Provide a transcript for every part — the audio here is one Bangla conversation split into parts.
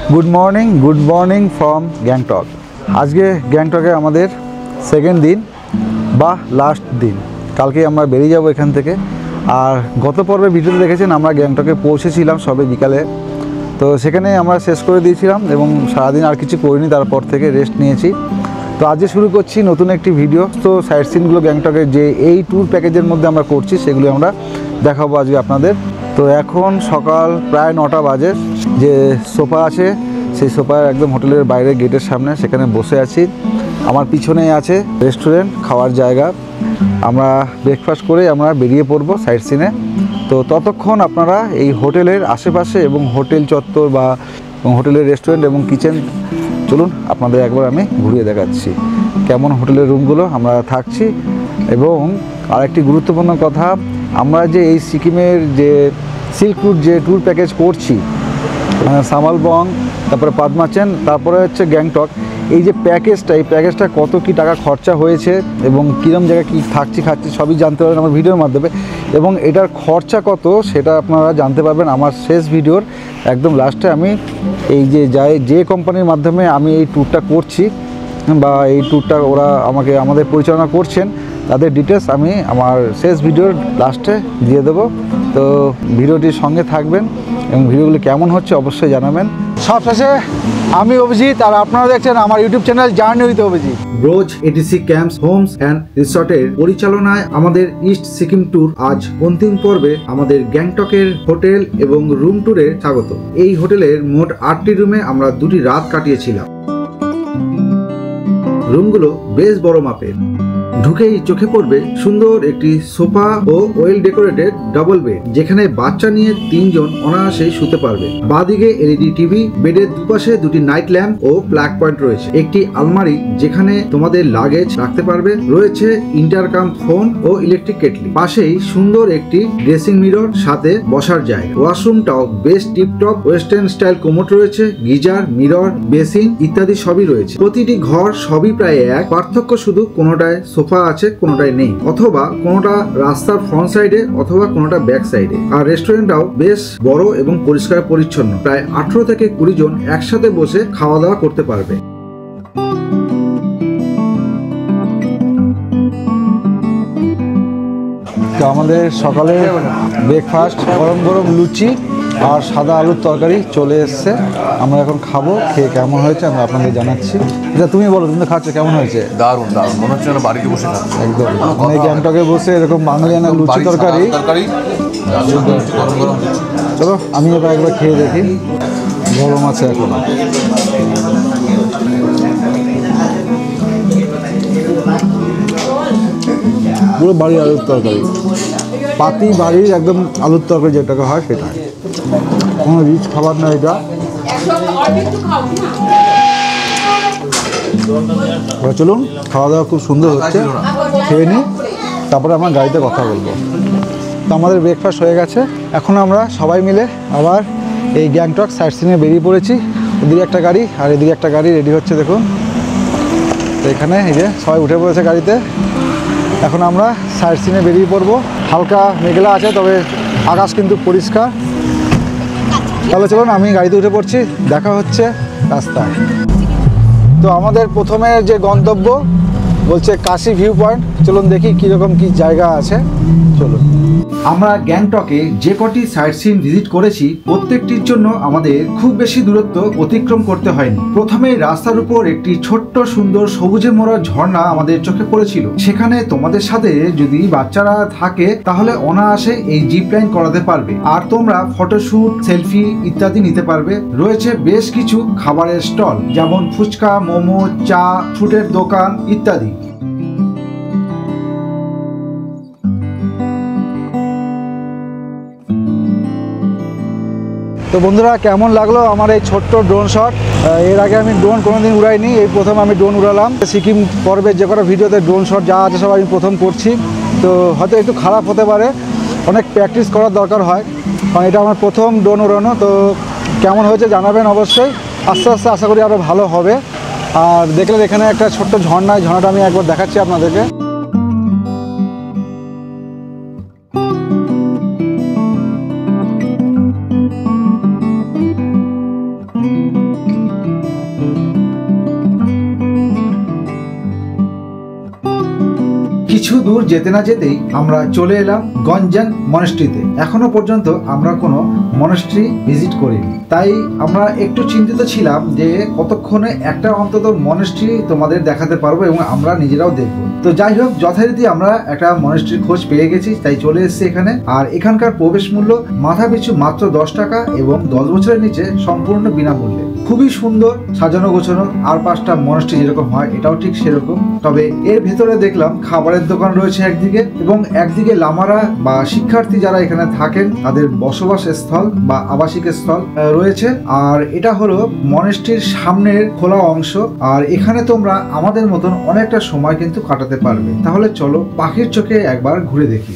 Good morning from गैंगटक। आज के गैंगटके हमारे सेकेंड दिन बा लास्ट दिन। कल के আমরা বেরিয়ে যাব এখান থেকে। আর গত পর্বে ভিডিওতে দেখেছেন আমরা গ্যাংটকে পৌঁছেছিলাম সবে বিকালে, তো সেখানে আমরা শেষ করে দিয়েছিলাম এবং সারাদিন আর কিছু করিনি, তারপর থেকে রেস্ট নিয়েছি। তো আজকে শুরু করছি নতুন একটি ভিডিও। তো সাইট সিনগুলো গ্যাংটকের যে এই ট্যুর প্যাকেজের মধ্যে আমরা করছি সেগুলো আমরা দেখাবো আজকে আপনাদের। তো এখন সকাল প্রায় 9টা বাজে। যে সোফা আছে সেই সোফা একদম হোটেলের বাইরে গেটের সামনে, সেখানে বসে আছি। আমার পিছনে আছে রেস্টুরেন্ট, খাওয়ার জায়গা। আমরা ব্রেকফাস্ট করে আমরা বেরিয়ে পড়বো সাইট সিনে। তো ততক্ষণ আপনারা এই হোটেলের আশেপাশে এবং হোটেল চত্বর বা হোটেলের রেস্টুরেন্ট এবং কিচেন চলুন আপনাদের একবার আমি ঘুরিয়ে দেখাচ্ছি কেমন হোটেলের রুমগুলো আমরা থাকছি। এবং আরেকটি গুরুত্বপূর্ণ কথা, আমরা যে এই সিকিমের যে সিল্ক রুট যে ট্যুর প্যাকেজ করছি, সামালবং, তারপরে পাদমাচেন, তারপরে হচ্ছে গ্যাংটক, এই যে প্যাকেজটা, এই প্যাকেজটা কত কি টাকা খরচা হয়েছে এবং কীরকম জায়গায় কী থাকছি খাচ্ছি সবই জানতে পারবেন আমার ভিডিওর মাধ্যমে। এবং এটার খরচা কত সেটা আপনারা জানতে পারবেন আমার শেষ ভিডিওর একদম লাস্টে। আমি এই যে কোম্পানির মাধ্যমে আমি এই ট্যুরটা করছি বা এই ট্যুরটা ওরা আমাদের পরিচালনা করছেন, তাদের ডিটেলস আমি আমার শেষ ভিডিওর লাস্টে দিয়ে দেবো। তো ভিডিওটির সঙ্গে থাকবেন এবং ভিডিওগুলো কেমন হচ্ছে অবশ্যই জানাবেন। সবশেষে আমি অভিজিৎ আর আপনারা দেখছেন আমার YouTube channel journey with Abhijit. Bros ATC camps homes and রিসর্টের পরিচালনায় আমাদের ইস্ট সিকিম ট্যুর আজ অন্তিম পর্বে আমাদের গ্যাংটকের হোটেল এবং রুম ট্যুরে স্বাগত। এই হোটেলের মোট 8টি রুমে আমরা 2টি রাত কাটিয়েছিলাম। রুমগুলো বেশ বড় মাপের। ঢুকেই চোখে পড়বে সুন্দর একটি সোফা ও ওয়েল ডেকোরেটেড ডাবল বেড, যেখানে বাচ্চা নিয়ে 3 জন অনায়াসেই শুতে পারবে। বাঁদিকে এলইডি টিভি, বেডের দুপাশে 2টি নাইট ল্যাম্প ও প্লাগ পয়েন্ট রয়েছে। একটি আলমারি যেখানে তোমাদের লাগেজ রাখতে পারবে। রয়েছে ইন্টারকাম ফোন ও ইলেকট্রিক কেটলি। পাশেই সুন্দর একটি ড্রেসিং মিরর, সাথে বসার জায়গা। ওয়াশরুমটাও বেশ টিপটপ ওয়েস্টার্ন স্টাইল কোমোড রয়েছে, গিজার, মিরর, বেসিন ইত্যাদি সবই রয়েছে। প্রতিটি ঘর সবই প্রায় এক, পার্থক্য শুধু কোনোটায় সোফা আছে কোনোটাই নেই, অথবা কোনোটা রাস্তার ফ্রন্ট সাইডে অথবা কোনোটা ব্যাক সাইডে। আর রেস্টুরেন্টটাও বেশ বড় এবং পরিষ্কার পরিচ্ছন্ন। প্রায় 18 থেকে 20 জন একসাথে বসে খাওয়া দাওয়া করতে পারবে। তো আমাদের সকালে ব্রেকফাস্ট গরম গরম লুচি আর সাদা আলুর তরকারি চলে এসছে। আমরা এখন খাবো, খেয়ে কেমন হয়েছে আমি আপনাদের জানাচ্ছি। আচ্ছা তুমি বলো, তুমি তো খাচ্ছ, কেমন হয়েছে? দারুণ দারুণ, মনে হচ্ছে না বাড়িতে বসে খাচ্ছি একদম। মানে গ্যাংটকে বসে এরকম বাঙালিয়ানা লুচি তরকারি। চলো আমি এবার একবার খেয়ে দেখি। গরম আছে এখন। পুরো বাড়ির আলুর তরকারি, পাতি বাড়ির একদম আলুর তরকারি যেটাকে হয় সেটা, কোনো রিচ খাবার না এটা। চলুন, খাওয়া দাওয়া খুব সুন্দর হচ্ছে, খেয়ে নিই, তারপরে আমরা গাড়িতে কথা বলবো। তো আমাদের ব্রেকফাস্ট হয়ে গেছে। এখন আমরা সবাই মিলে আবার এই গ্যাংটক সাইট সিনে বেরিয়ে পড়েছি। ওদিকে একটা গাড়ি আর এদিকে একটা গাড়ি রেডি হচ্ছে দেখুন। তো এখানে এই যে সবাই উঠে পড়েছে গাড়িতে। এখন আমরা সাইট সিনে বেরিয়ে পড়বো। হালকা মেঘলা আছে, তবে আকাশ কিন্তু পরিষ্কার। তাহলে চলুন আমি গাড়িতে উঠে পড়ছি, দেখা হচ্ছে রাস্তায়। তো আমাদের প্রথমে যে গন্তব্য বলছে কাশি ভিউ পয়েন্ট। চলুন দেখি কীরকম কী জায়গা আছে, চলুন। আমরা গ্যাংটকে যে কটি সাইট সিন ভিজিট করেছি প্রত্যেকটির জন্য আমাদের খুব বেশি দূরত্ব অতিক্রম করতে হয়নি। প্রথমে রাস্তার উপর একটি ছোট্ট সুন্দর সবুজে মোড়া ঝর্ণা আমাদের চোখে পড়েছিল। সেখানে তোমাদের সাথে যদি বাচ্চারা থাকে তাহলে অনায়াসে এই জিপ লাইন করাতে পারবে, আর তোমরা ফটোশুট, সেলফি ইত্যাদি নিতে পারবে। রয়েছে বেশ কিছু খাবারের স্টল, যেমন ফুচকা, মোমো, চা, ফ্রুটের দোকান ইত্যাদি। তো বন্ধুরা, কেমন লাগলো আমার এই ছোট্ট ড্রোন শট? এর আগে আমি ড্রোন কোনোদিন উড়াইনি, এই প্রথম আমি ড্রোন উড়ালাম। সিকিম পর্বের যে কোনো ভিডিওতে ড্রোন শট যা আছে সব আমি প্রথম করছি। তো হয়তো একটু খারাপ হতে পারে, অনেক প্র্যাকটিস করার দরকার হয়, কারণ এটা আমার প্রথম ড্রোন উড়ানো। তো কেমন হয়েছে জানাবেন অবশ্যই। আস্তে আস্তে আশা করি আরও ভালো হবে। আর দেখলেন এখানে একটা ছোট্ট ঝর্ণাটা আমি একবার দেখাচ্ছি আপনাদেরকে। কিছু দূর যেতে না যেতেই আমরা চলে এলাম গঞ্জান মনাস্ট্রিতে। এখনো পর্যন্ত আমরা কোনো মনাস্ট্রি ভিজিট করিনি, তাই আমরা একটু চিন্তিত ছিলাম যে কতক্ষণে একটা অন্তত মনাস্ট্রি তোমাদের দেখাতে পারবো এবং আমরা নিজেরাও দেখবো। তো যাই হোক, যথারীতি আমরা একটা মনাস্ট্রির খোঁজ পেয়ে গেছি, তাই চলে এসেছি এখানে। আর এখানকার প্রবেশ মূল্য মাথা পিছু মাত্র 10 টাকা এবং 10 বছরের নিচে সম্পূর্ণ বিনামূল্যে। খুবই সুন্দর সাজানো গোছানো, আর 5টা মনাস্ট্রি যেরকম হয় এটাও ঠিক সেরকম। তবে এর ভেতরে দেখলাম খাবারের দোকান রয়েছে একদিকে, এবং একদিকে লামারা বা শিক্ষার্থী যারা এখানে থাকেন তাদের বসবাস স্থল বা আবাসিক স্থল রয়েছে। আর এটা হলো মনাস্ট্রির সামনের খোলা অংশ, আর এখানে তোমরা আমাদের মতন অনেকটা সময় কিন্তু কাটাতে পারবে। তাহলে চলো পাখির চোখে একবার ঘুরে দেখি।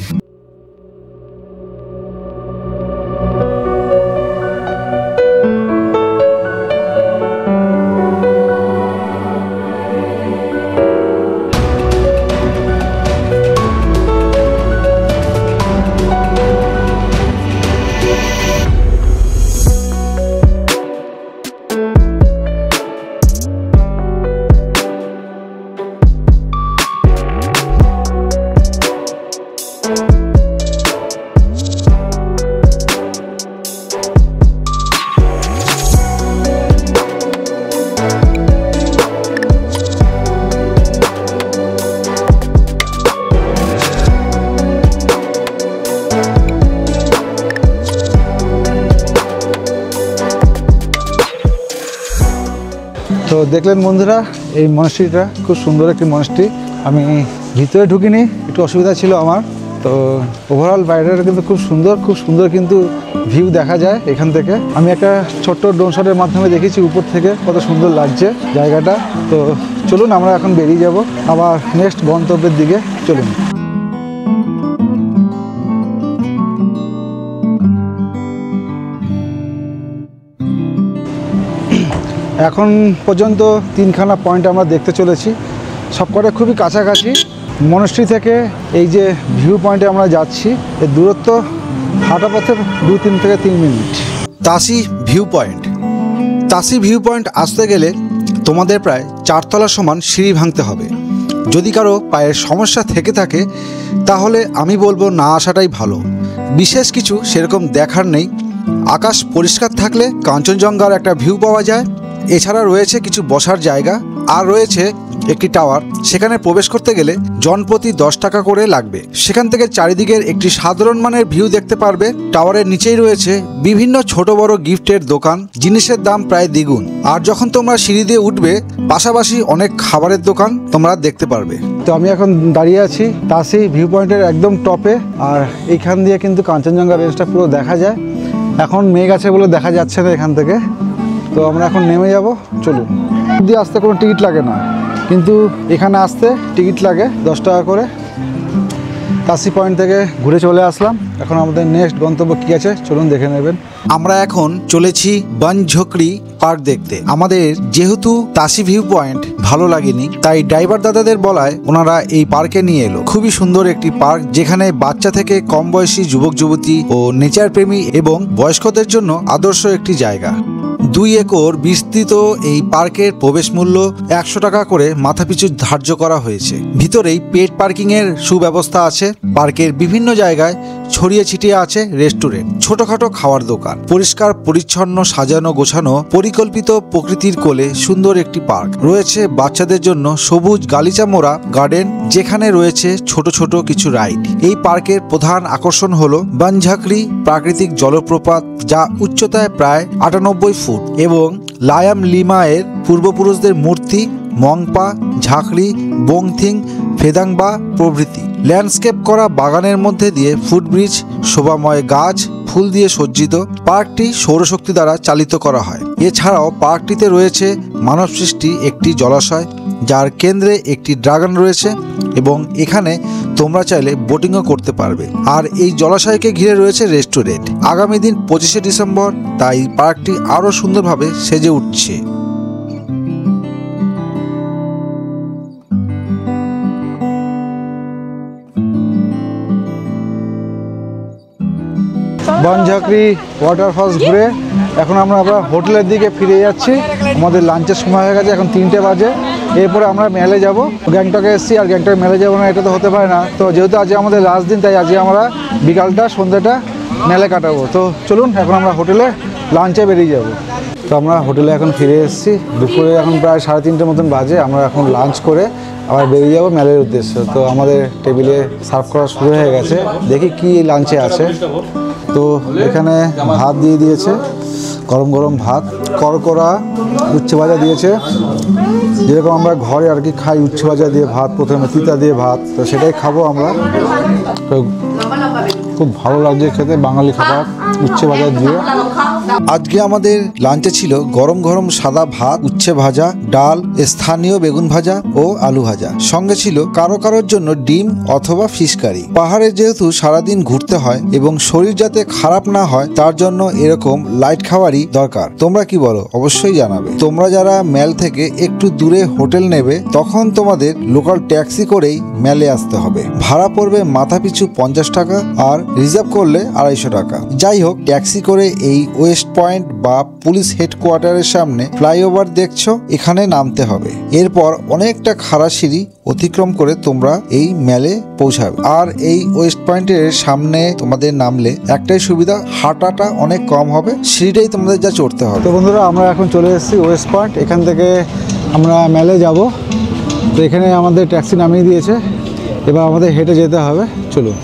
তো দেখলেন বন্ধুরা, এই মনাস্ট্রিটা খুব সুন্দর একটি মনাস্ট্রি। আমি ভিতরে ঢুকিনি, একটু অসুবিধা ছিল আমার। তো ওভারঅল বাইরেটা কিন্তু খুব সুন্দর কিন্তু ভিউ দেখা যায় এখান থেকে। আমি একটা ছোট্ট ড্রোন শটের মাধ্যমে দেখেছি উপর থেকে কত সুন্দর লাগছে জায়গাটা। তো চলুন আমরা এখন বেরিয়ে যাব আবার নেক্সট গন্তব্যের দিকে। চলুন। এখন পর্যন্ত 3খানা পয়েন্ট আমরা দেখতে চলেছি, সবকটা খুবই কাছাকাছি। মনাস্ট্রি থেকে এই যে ভিউ পয়েন্টে আমরা যাচ্ছি, এর দূরত্ব হাঁটা পথে 2-3 থেকে 3 minute. Tashi view point. Tashi view point আসতে গেলে তোমাদের প্রায় 4 তলা সমান সিঁড়ি ভাঙতে হবে। যদি কারো পায়ের সমস্যা থেকে থাকে তাহলে আমি বলবো না আসাটাই ভালো। বিশেষ কিছু সেরকম দেখার নেই। আকাশ পরিষ্কার থাকলে কাঞ্চনজঙ্ঘার একটা ভিউ পাওয়া যায়। এছাড়া রয়েছে কিছু বসার জায়গা, আর রয়েছে একটি টাওয়ার। সেখানে প্রবেশ করতে গেলে জনপ্রতি 10 টাকা করে লাগবে। সেখান থেকে চারিদিকের একটি সাধারণ মানের ভিউ দেখতে পারবে। টাওয়ারের নিচেই রয়েছে বিভিন্ন ছোট বড় গিফটের দোকান, জিনিসের দাম প্রায় দ্বিগুণ। আর যখন তোমরা সিঁড়ি দিয়ে উঠবে, পাশাপাশি অনেক খাবারের দোকান তোমরা দেখতে পারবে। তো আমি এখন দাঁড়িয়ে আছি তাসি ভিউ পয়েন্টের একদম টপে, আর এইখান দিয়ে কিন্তু কাঞ্চনজঙ্ঘা রেঞ্জটা পুরো দেখা যায়। এখন মেঘ আছে বলে দেখা যাচ্ছে না এখান থেকে। তো আমরা এখন নেমে যাব, চলুন। দিয়ে আসতে কোনো টিকিট লাগে না, কিন্তু এখানে আসতে টিকিট লাগে 10 টাকা করে। তাসি পয়েন্ট থেকে ঘুরে চলে আসলাম। এখন আমাদের নেক্সট গন্তব্য কী আছে চলুন দেখে নেবেন। আমরা এখন চলেছি বনঝকড়ি পার্ক দেখতে। আমাদের যেহেতু তাসি ভিউ পয়েন্ট ভালো লাগেনি, তাই ড্রাইভার দাদাদের বলায় ওনারা এই পার্কে নিয়ে এলো। খুবই সুন্দর একটি পার্ক, যেখানে বাচ্চা থেকে কম বয়সী যুবক যুবতী ও নেচার প্রেমী এবং বয়স্কদের জন্য আদর্শ একটি জায়গা। 2 একর বিস্তৃত এই পার্কের প্রবেশ মূল্য 100 টাকা করে মাথাপিছু ধার্য করা হয়েছে। ভিতরেই পেট পার্কিং এর সুব্যবস্থা আছে। পার্কের বিভিন্ন জায়গায় ছড়িয়ে ছিটিয়ে আছে রেস্টুরেন্ট, ছোটখাটো খাওয়ার দোকান। পরিষ্কার পরিচ্ছন্ন, সাজানো গোছানো, পরিকল্পিত প্রকৃতির কোলে সুন্দর একটি পার্ক রয়েছে। বাচ্চাদের জন্য সবুজ গালিচা মোড়া গার্ডেন, যেখানে রয়েছে ছোট ছোট কিছু রাইড। এই পার্কের প্রধান আকর্ষণ হলো বনঝকড়ি প্রাকৃতিক জলপ্রপাত, যা উচ্চতায় প্রায় 98 ফুট, এবং লায়াম লিমায়ের পূর্বপুরুষদের মূর্তি, মংপা, ঝাঁকড়ি, বংথিং, ফেদাংবা প্রভৃতি। ল্যান্ডস্কেপ করা বাগানের মধ্যে দিয়ে ফুটব্রিজ, শোভাময় গাছ, ফুল দিয়ে সজ্জিত। পার্কটি সৌরশক্তি দ্বারা চালিত করা হয়। এছাড়াও পার্কটিতে রয়েছে মানবসৃষ্টি একটি জলাশয়, যার কেন্দ্রে একটি ড্রাগন রয়েছে, এবং এখানে তোমরা চাইলে বোটিংও করতে পারবে। আর এই জলাশয়কে ঘিরে রয়েছে রেস্টুরেন্ট। আগামী দিন 25শে ডিসেম্বর, তাই পার্কটি আরও সুন্দরভাবে সেজে উঠছে। বনঝকড়ি ওয়াটারফলস ঘুরে এখন আমরা হোটেলের দিকে ফিরে যাচ্ছি। আমাদের লাঞ্চের সময় হয়ে গেছে, এখন 3টে বাজে। এরপরে আমরা মেলে যাব। গ্যাংটকে এসেছি আর গ্যাংটকে মেলে যাবো না, এটা তো হতে পারে না। তো যেহেতু আজকে আমাদের লাস্ট দিন, তাই আজকে আমরা বিকালটা সন্ধ্যাটা মেলে কাটাবো। তো চলুন এখন আমরা হোটেলে লাঞ্চে বেরিয়ে যাব। তো আমরা হোটেলে এখন ফিরে এসেছি, দুপুরে এখন প্রায় 3:30 মতন বাজে। আমরা এখন লাঞ্চ করে আবার বেরিয়ে যাবো মেলের উদ্দেশ্যে। তো আমাদের টেবিলে সার্ভ করা শুরু হয়ে গেছে, দেখি কি লাঞ্চে আছে। তো এখানে ভাত দিয়ে দিয়েছে, গরম গরম ভাত, করকরা উচ্ছে ভাজা দিয়েছে, যেরকম আমরা ঘরে আর কি খাই, উচ্ছে ভাজা দিয়ে ভাত, প্রথমে তিতা দিয়ে ভাত, তো সেটাই খাবো আমরা। তো খুব ভালো লাগছে খেতে, বাঙালি খাবার উচ্ছে ভাজা দিয়ে। আজকে আমাদের লাঞ্চে ছিল গরম গরম সাদা ভাত, উচ্ছে ভাজা, ডাল, স্থানীয় বেগুন ভাজা ও আলু ভাজা। সঙ্গে ছিল কারো কারোর জন্য ডিম অথবা ফিশ কারি। পাহাড়ে যেহেতু সারাদিন ঘুরতে হয় এবং শরীর যাতে খারাপ না হয় তার জন্য এরকম লাইট খাবারই দরকার। তোমরা কি বলো অবশ্যই জানাবে। তোমরা যারা মেল থেকে একটু দূরে হোটেল নেবে তখন তোমাদের লোকাল ট্যাক্সি করেই মেলে আসতে হবে। ভাড়া পড়বে মাথাপিছু 50 টাকা আর রিজার্ভ করলে 250 টাকা। যাই হোক, ট্যাক্সি করে এই ওয়েস্ট পয়েন্ট বা পুলিশ হেডকোয়ার্টারের সামনে ফ্লাইওভার দেখছো, এখানে নামতে হবে। এরপর অনেকটা খাড়া সিঁড়ি অতিক্রম করে তোমরা এই মেলে পৌঁছাবে। আর এই ওয়েস্ট পয়েন্টের সামনে তোমাদের নামলে একটাই সুবিধা, হাঁটাটা অনেক কম হবে, সিঁড়িটাই তোমাদের যা চড়তে হবে। তো বন্ধুরা, আমরা এখন চলে এসেছি ওয়েস্ট পয়েন্ট। এখান থেকে আমরা মেলে যাব। তো এখানে আমাদের ট্যাক্সি নামিয়ে দিয়েছে, এবার আমাদের হেঁটে যেতে হবে। চলুন।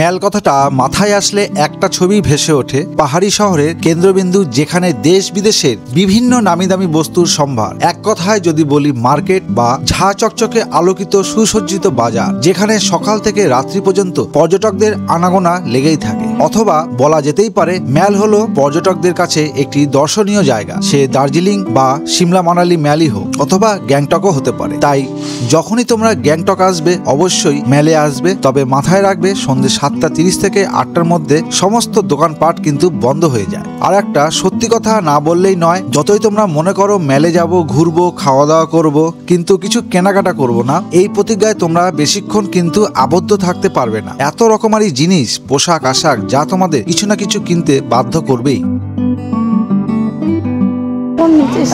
মেল কথাটা মাথায় আসলে একটা ছবি ভেসে ওঠে, পাহাড়ি শহরের কেন্দ্রবিন্দু, যেখানে দেশ বিদেশের বিভিন্ন নামি দামি বস্তুর সম্ভার। এক কথায় যদি বলি, মার্কেট বা ঝা চকচকে আলোকিত সুসজ্জিত বাজার, যেখানে সকাল থেকে রাত্রি পর্যন্ত পর্যটকদের আনাগোনা লেগেই থাকে। অথবা বলা যেতেই পারে মেল হলো পর্যটকদের কাছে একটি দর্শনীয় জায়গা। সে দার্জিলিং বা সিমলা মানালি মেলই হোক, অথবা গ্যাংটকও হতে পারে। তাই যখনই তোমরা গ্যাংটক আসবে অবশ্যই মেলে আসবে। তবে মাথায় রাখবে, সন্ধ্যে 7:30 থেকে 8টার মধ্যে সমস্ত দোকানপাট কিন্তু বন্ধ হয়ে যায়। আর একটা সত্যি কথা না বললেই নয়, যতই তোমরা মনে করো মেলে যাব, ঘুরবো, খাওয়া দাওয়া করব, কিন্তু কিছু কেনাকাটা করব না, এই প্রতিজ্ঞায় তোমরা বেশিক্ষণ কিন্তু আবদ্ধ থাকতে পারবে না। এত রকমারি জিনিস, পোশাক আশাক, যা তোমাদের কিছু না কিছু কিনতে বাধ্য করবেই।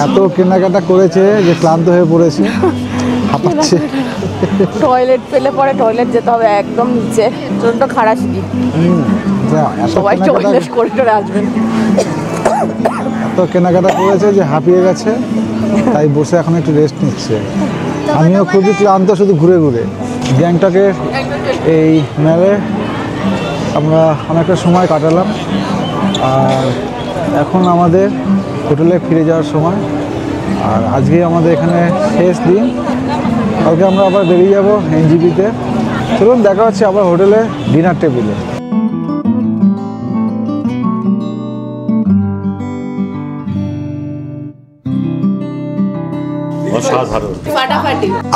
এত কেনাকাটা করেছে যে ক্লান্ত হয়ে পড়েছে, হাঁপাচ্ছে। টয়লেট পেলে পরে টয়লেট যেতে হবে একদম নিচে, প্রচন্ড খারাপ সিঁড়ি। সবাই টয়লেট করে টরে আসবেন। এত কেনাকাটা করেছে যে হাঁপিয়ে গেছে, তাই বসে এখন একটু রেস্ট নিচ্ছে। আমিও খুবই ক্লান্ত, শুধু ঘুরে ঘুরে। গ্যাংটকের এই মেলে আমরা অনেকটা সময় কাটালাম, আর এখন আমাদের হোটেলে ফিরে যাওয়ার সময়। আর আজকে আমাদের এখানে শেষ দিন, কালকে আমরা আবার বেরিয়ে যাব এনজিপিতে। চলুন, দেখা হচ্ছে আবার হোটেলে ডিনার টেবিলে।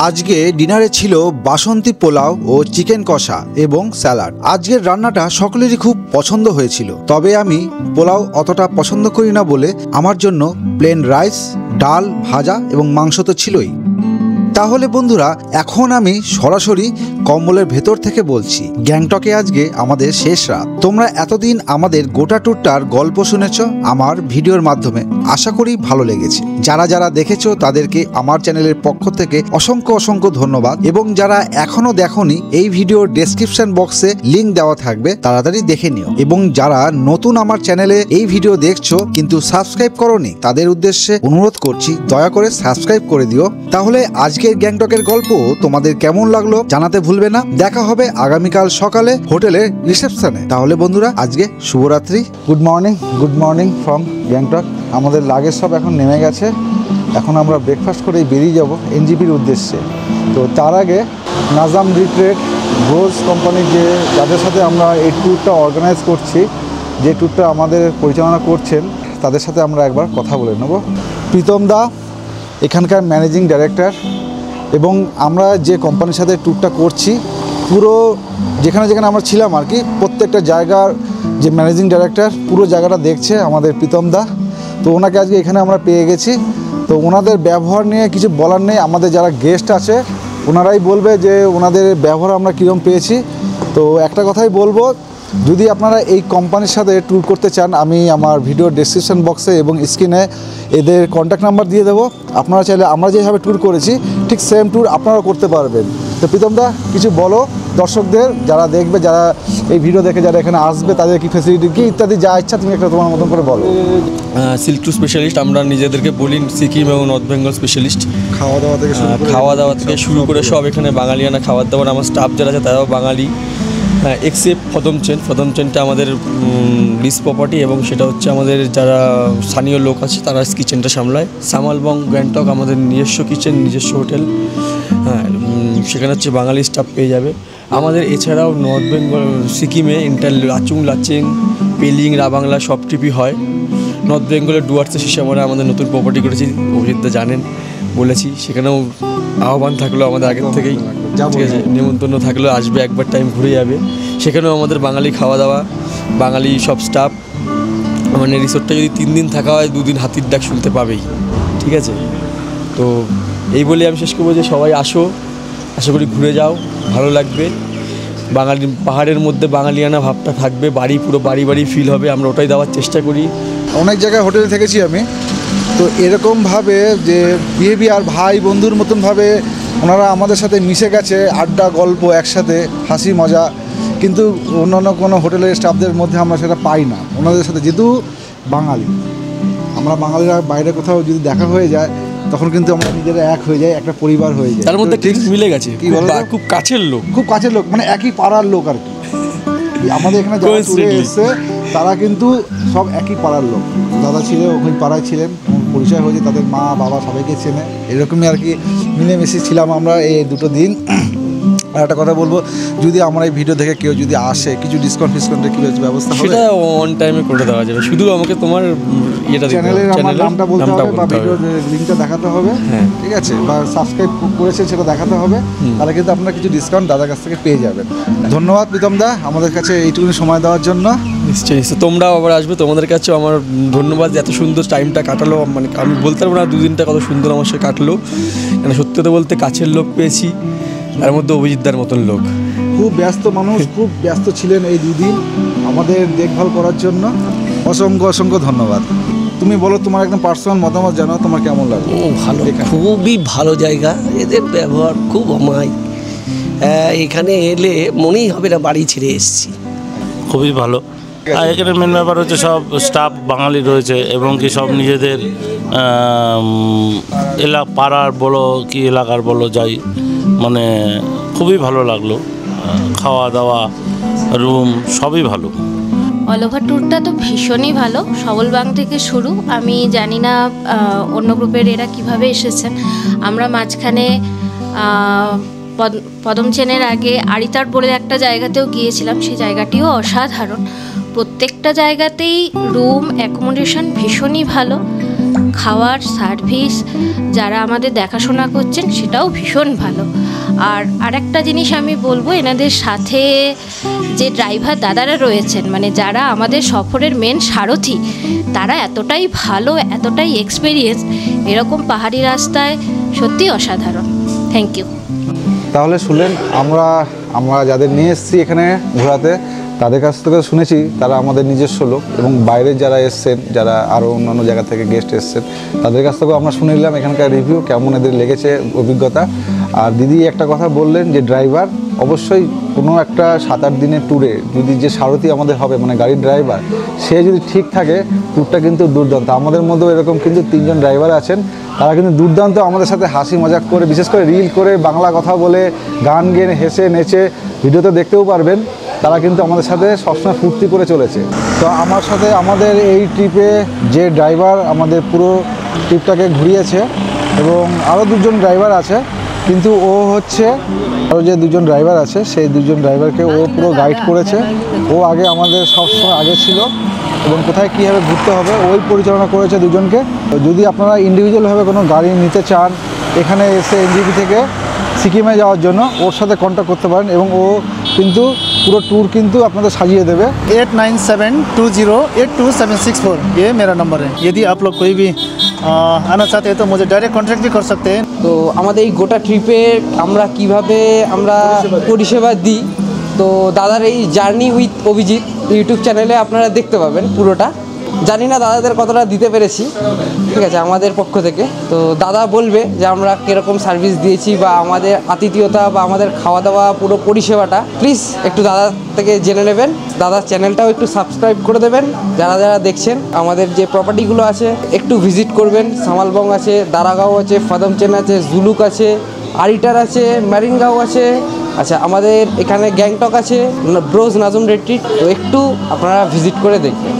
আজকে ডিনারে ছিল বাসন্তী পোলাও ও চিকেন কষা এবং স্যালাড। আজকের রান্নাটা সকলেরই খুব পছন্দ হয়েছিল, তবে আমি পোলাও অতটা পছন্দ করি না বলে আমার জন্য প্লেন রাইস, ডাল, ভাজা এবং মাংস তো ছিলই। তাহলে বন্ধুরা, এখন আমি সরাসরি কম্বলের ভেতর থেকে বলছি, গ্যাংটকে আজকে আমাদের শেষ রাত। তোমরা এতদিন আমাদের গোটা ট্যুরটার গল্প শুনেছ আমার ভিডিওর মাধ্যমে, আশা করি ভালো লেগেছে। যারা যারা দেখেছো তাদেরকে আমার চ্যানেলের পক্ষ থেকে অসংখ্য অসংখ্য ধন্যবাদ। এবং যারা এখনো দেখোনি, এই ভিডিওর ডেসক্রিপশন বক্সে লিংক দেওয়া থাকবে, তাড়াতাড়ি দেখে নিও। এবং যারা নতুন আমার চ্যানেলে এই ভিডিও দেখছো কিন্তু সাবস্ক্রাইব করোনি, তাদের উদ্দেশ্যে অনুরোধ করছি, দয়া করে সাবস্ক্রাইব করে দিও। তাহলে আজকের গ্যাংটকের গল্প তোমাদের কেমন লাগলো জানাতে ভুলবে না। দেখা হবে আগামীকাল সকালে হোটেলের রিসেপশনে। তাহলে বন্ধুরা, আজকে শুভরাত্রি। Good morning from Gangtok. আমাদের লাগেজ সব এখন নেমে গেছে। এখন আমরা ব্রেকফাস্ট করেই বেরিয়ে যাব এনজিপির উদ্দেশ্যে। তো তার আগে নাজাম রিট্রেট ঘোষ কোম্পানির যাদের সাথে আমরা এই ট্যুরটা অর্গানাইজ করছি, যে ট্যুরটা আমাদের পরিচালনা করছেন, তাদের সাথে আমরা একবার কথা বলে নেব। প্রীতম দা এখানকার ম্যানেজিং ডাইরেক্টর, এবং আমরা যে কোম্পানির সাথে ট্যুরটা করছি, পুরো যেখানে যেখানে আমরা ছিলাম আর কি, প্রত্যেকটা জায়গার যে ম্যানেজিং ডাইরেক্টর পুরো জায়গাটা দেখছে আমাদের প্রীতম দা। তো ওনাকে আজকে এখানে আমরা পেয়ে গেছি। তো ওনাদের ব্যবহার নিয়ে কিছু বলার নেই, আমাদের যারা গেস্ট আছে ওনারাই বলবে যে ওনাদের ব্যবহার আমরা কীরকম পেয়েছি। তো একটা কথাই বলবো, যদি আপনারা এই কোম্পানির সাথে ট্যুর করতে চান, আমি আমার ভিডিও ডেসক্রিপশন বক্সে এবং স্ক্রিনে এদের কন্ট্যাক্ট নাম্বার দিয়ে দেবো। আপনারা চাইলে আমরা যেভাবে ট্যুর করেছি ঠিক সেম ট্যুর আপনারাও করতে পারবেন। তো প্রীতমদা কিছু বলো দর্শকদের, যারা দেখবে, যারা এই ভিডিও দেখে যারা এখানে আসবে, তাদের কি ফ্যাসিলিটি কি ইত্যাদি যা ইচ্ছা তুমি একটা তোমার মতন করে বলো। সিল্ক ট্যুর স্পেশালিস্ট, আমরা নিজেদেরকে বলি সিকিম এবং নর্থ বেঙ্গল স্পেশালিস্ট। খাওয়া দাওয়া থেকে শুরু করে খাওয়া দাওয়া থেকে শুরু করে সব এখানে বাঙালিয়ানা খাবার দাবার। আমার স্টাফ যারা আছে তারাও বাঙালি, এক্সেপ্ট ফদম চেনটা আমাদের লিজ প্রপার্টি, এবং সেটা হচ্ছে আমাদের যারা স্থানীয় লোক আছে তারা কিচেনটা সামলায়। সামালবং গ্যাংটক আমাদের নিজস্ব কিচেন, নিজস্ব হোটেল। হ্যাঁ, সেখানে হচ্ছে বাঙালি স্টাফ পেয়ে যাবে আমাদের। এছাড়াও নর্থ বেঙ্গল সিকিমে লাচুং, লাচেং, পেলিং, রাবাংলা সব ট্রিপই হয়। নর্থ বেঙ্গলের ডুয়ার্সে শেষে আমরা আমাদের নতুন প্রপার্টি করেছি, অভিজিৎদা জানেন, বলেছি। সেখানেও আহ্বান থাকলো আমাদের আগের থেকেই, ঠিক আছে, নিমন্ত্রণ থাকলেও আসবে, একবার টাইম ঘুরে যাবে। সেখানেও আমাদের বাঙালি খাওয়া দাওয়া, বাঙালি সব স্টাফ। মানে রিসোর্টটা যদি 3 দিন থাকা হয়, 2 দিন হাতির ডাক শুনতে পাবেই, ঠিক আছে। তো এই বলে আমি শেষ করবো যে সবাই আসো, আশা করি ঘুরে যাও, ভালো লাগবে। বাঙালি পাহাড়ের মধ্যে বাঙালিয়ানা ভাবটা থাকবে, বাড়ি পুরো বাড়ি বাড়ি ফিল হবে, আমরা ওটাই দেওয়ার চেষ্টা করি। অনেক জায়গায় হোটেলে থেকেছি আমি, তো এরকমভাবে যে বিহেভিয়ার ভাই বন্ধুর মতনভাবে ওনারা আমাদের সাথে মিশে গেছে, আড্ডা গল্প একসাথে, হাসি মজা, কিন্তু অন্যান্য কোনো হোটেলের স্টাফদের মধ্যে আমরা সেটা পাই না। ওনাদের সাথে যেহেতু বাঙালি, আমরা বাঙালিরা বাইরে কোথাও যদি দেখা হয়ে যায় তখন কিন্তু আমরা নিজেরা এক হয়ে যাই, একটা পরিবার হয়ে যায়। তার মধ্যে ঠিক মিলে গেছে, কি বলো? খুব কাছের লোক, খুব কাছের লোক, মানে একই পাড়ার লোক আর কি। আমাদের এখানে যারা ট্যুরে এসছে তারা কিন্তু সব একই পাড়ার লোক। দাদা ছিল ওই পাড়ায় ছিলেন, পরিচয় হয়েছে, তাদের মা বাবা সবাইকে চেনে, এরকমই আর কি মিলেমিশে ছিলাম আমরা এই 2 দিন। আর একটা কথা বলবো, যদি আমার এই ভিডিও দেখে কেউ যদি আসে, কিছু ডিসকাউন্টের কি ব্যবস্থা হবে? সেটা অন টাইমে করে দেওয়া যাবে। শুধু আমাকে তোমার ইয়েটা দিতে হবে, চ্যানেলের আমার নামটা বলতে হবে বা বলতে হবে। ভিডিওর লিঙ্কটা দেখাতে হবে, হ্যাঁ। ঠিক আছে, বা সাবস্ক্রাইব করেছে সেটা দেখাতে হবে, তাহলে কিন্তু আপনারা কিছু ডিসকাউন্ট দাদার কাছ থেকে পেয়ে যাবেন। ধন্যবাদ প্রীতমদা আমাদের কাছে এইটুকুনি সময় দেওয়ার জন্য। নিশ্চয়ই, তোমরাও আবার আসবে, তোমাদের কাছেও আমার ধন্যবাদ যে এত সুন্দর টাইমটা কাটালো। মানে আমি বলতে পারবো না 2 দিনটা কত সুন্দর আমার সাথে কাটলো। মানে সত্যি কথা বলতে কাছের লোক পেয়েছি, তার মধ্যে অভিজিৎদার মতন লোক। খুব ব্যস্ত মানুষ, খুব ব্যস্ত ছিলেন এই 2 দিন আমাদের দেখভাল করার জন্য। অসংখ্য ধন্যবাদ। তুমি বলো তোমার একদম পার্সোনাল মতামত জানাও, তোমার কেমন লাগে? ভালো, খুবই ভালো জায়গা, এদের ব্যবহার খুব অমায়িক। এখানে এলে মনেই হবে না বাড়ি ছেড়ে এসেছি। খুবই ভালো। আর এখানে মেন ব্যাপার হচ্ছে সব স্টাফ বাঙালি রয়েছে, এবং কি সব নিজেদের পাড়ার বলো কি এলাকার বলো যাই, মানে খুবই ভালো লাগলো। খাওয়া দাওয়া, রুম সবই ভালো। অল ওভার ট্যুরটা তো ভীষণই ভালো, সবলবাং থেকে শুরু। আমি জানি না অন্য গ্রুপের এরা কিভাবে এসেছেন। আমরা মাঝখানে পদম চেনের আগে আরিতার বলে একটা জায়গাতেও গিয়েছিলাম, সেই জায়গাটিও অসাধারণ। প্রত্যেকটা জায়গাতেই রুম অ্যাকোমোডেশন ভীষণই ভালো, খাওয়ার সার্ভিস যারা আমাদের দেখাশোনা করছেন সেটাও ভীষণ ভালো। আর আরেকটা জিনিস আমি বলবো, এনাদের সাথে যে ড্রাইভার দাদারা রয়েছেন, মানে যারা আমাদের সফরের মেন সারথি, তারা এতটাই ভালো, এতটাই এক্সপিরিয়েন্স, এরকম পাহাড়ি রাস্তায় সত্যি অসাধারণ। Thank you. তাহলে শুনলেন, আমরা যাদের নিয়ে এসেছি এখানে ঘোরাতে, তাদের কাছ থেকে শুনেছি তারা আমাদের নিজস্ব লোক, এবং বাইরের যারা এসছেন, যারা আরও অন্যান্য জায়গা থেকে গেস্ট এসছেন, তাদের কাছ থেকেও আমরা শুনে নিলাম এখানকার রিভিউ, কেমন এদের লেগেছে অভিজ্ঞতা। আর দিদি একটা কথা বললেন যে ড্রাইভার অবশ্যই কোনো একটা 7-8 দিনের ট্যুরে যদি যে সারথি আমাদের হবে, মানে গাড়ির ড্রাইভার, সে যদি ঠিক থাকে, ট্যুরটা কিন্তু দুর্দান্ত। আমাদের মধ্যেও এরকম কিন্তু 3 জন ড্রাইভার আছেন, তারা কিন্তু দুর্দান্ত আমাদের সাথে হাসি মজাক করে, বিশেষ করে রিল করে, বাংলা কথা বলে, গান গেয়ে, হেসে নেচে, ভিডিওতে দেখতেও পারবেন, তারা কিন্তু আমাদের সাথে সবসময় ফুর্তি করে চলেছে। তো আমার সাথে আমাদের এই ট্রিপে যে ড্রাইভার আমাদের পুরো ট্রিপটাকে ঘুরিয়েছে, এবং আরও 2 জন ড্রাইভার আছে, কিন্তু ও হচ্ছে আরও যে 2 জন ড্রাইভার আছে, সেই 2 জন ড্রাইভারকে ও পুরো গাইড করেছে। ও আগে আমাদের সবসময় আগে ছিল, এবং কোথায় কীভাবে ঘুরতে হবে ওই পরিচালনা করেছে 2 জনকে। যদি আপনারা ইন্ডিভিজুয়ালভাবে কোনো গাড়ি নিতে চান, এখানে এসে এনজিপি থেকে সিকিমে যাওয়ার জন্য ওর সাথে কন্ট্যাক্ট করতে পারেন, এবং ও কিন্তু পুরো ট্যুর কিন্তু আপনাদের সাজিয়ে দেবে। 8972082764 ये मेरा नंबर है। यदि आप लोग कोई भी आना चाहते हैं तो मुझे डायरेक्ट कॉन्टैक्ट भी कर सकते हैं। তো আমাদের এই গোটা ট্রিপে আমরা কিভাবে আমরা পরিষেবা দিই তো দাদার এই জার্নি উইথ অভিজিৎ ইউটিউব চ্যানেলে আপনারা দেখতে পাবেন পুরোটা। জানি না দাদাদের কতটা দিতে পেরেছি, ঠিক আছে, আমাদের পক্ষ থেকে। তো দাদা বলবে যে আমরা কীরকম সার্ভিস দিয়েছি বা আমাদের আতিথেয়তা বা আমাদের খাওয়া দাওয়া পুরো পরিষেবাটা প্লিজ একটু দাদা থেকে জেনে নেবেন। দাদার চ্যানেলটাও একটু সাবস্ক্রাইব করে দেবেন। যারা যারা দেখছেন আমাদের যে প্রপার্টিগুলো আছে একটু ভিজিট করবেন। সামালবং আছে, দারাগাঁও আছে, ফদমচেন আছে, জুলুক আছে, আরিটার আছে, ম্যারিনগাঁও আছে, আচ্ছা আমাদের এখানে গ্যাংটক আছে, ব্রোজ নাজুম রেট্রিট। তো একটু আপনারা ভিজিট করে দেখবেন।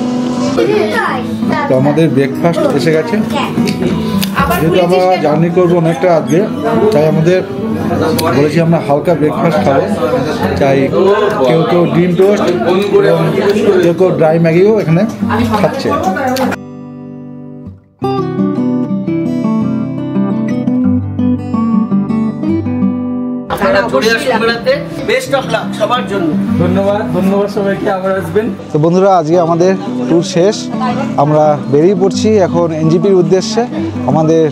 তো আমাদের ব্রেকফাস্ট এসে গেছে। যেহেতু আমরা জার্নি করবো অনেকটা আজকে, তাই আমাদের বলেছি আমরা হালকা ব্রেকফাস্ট খাবো। তাই কেউ কেউ ডিম টোস্ট এবং কেউ কেউ ড্রাই ম্যাগিও এখানে খাচ্ছে। ধন্যবাদ সবাইকে, আবার আসবেন। তো বন্ধুরা, আজকে আমাদের ট্যুর শেষ। আমরা বেরিয়ে পড়ছি এখন এনজিপির উদ্দেশ্যে। আমাদের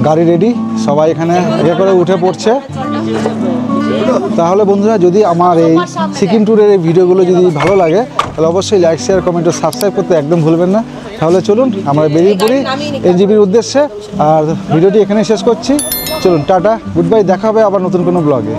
গাড়ি রেডি, সবাই এখানে একে করে উঠে পড়ছে। তাহলে বন্ধুরা, যদি আমার এই সিকিম ট্যুরের এই ভিডিওগুলো যদি ভালো লাগে তাহলে অবশ্যই লাইক, শেয়ার, কমেন্ট ও সাবস্ক্রাইব করতে একদম ভুলবেন না। তাহলে চলুন আমরা বেরিয়ে পড়ি এনজিপির উদ্দেশ্যে। আর ভিডিওটি এখানে শেষ করছি। চলুন, টাটা, গুড বাই, দেখা হবে আবার নতুন কোনো ব্লগে।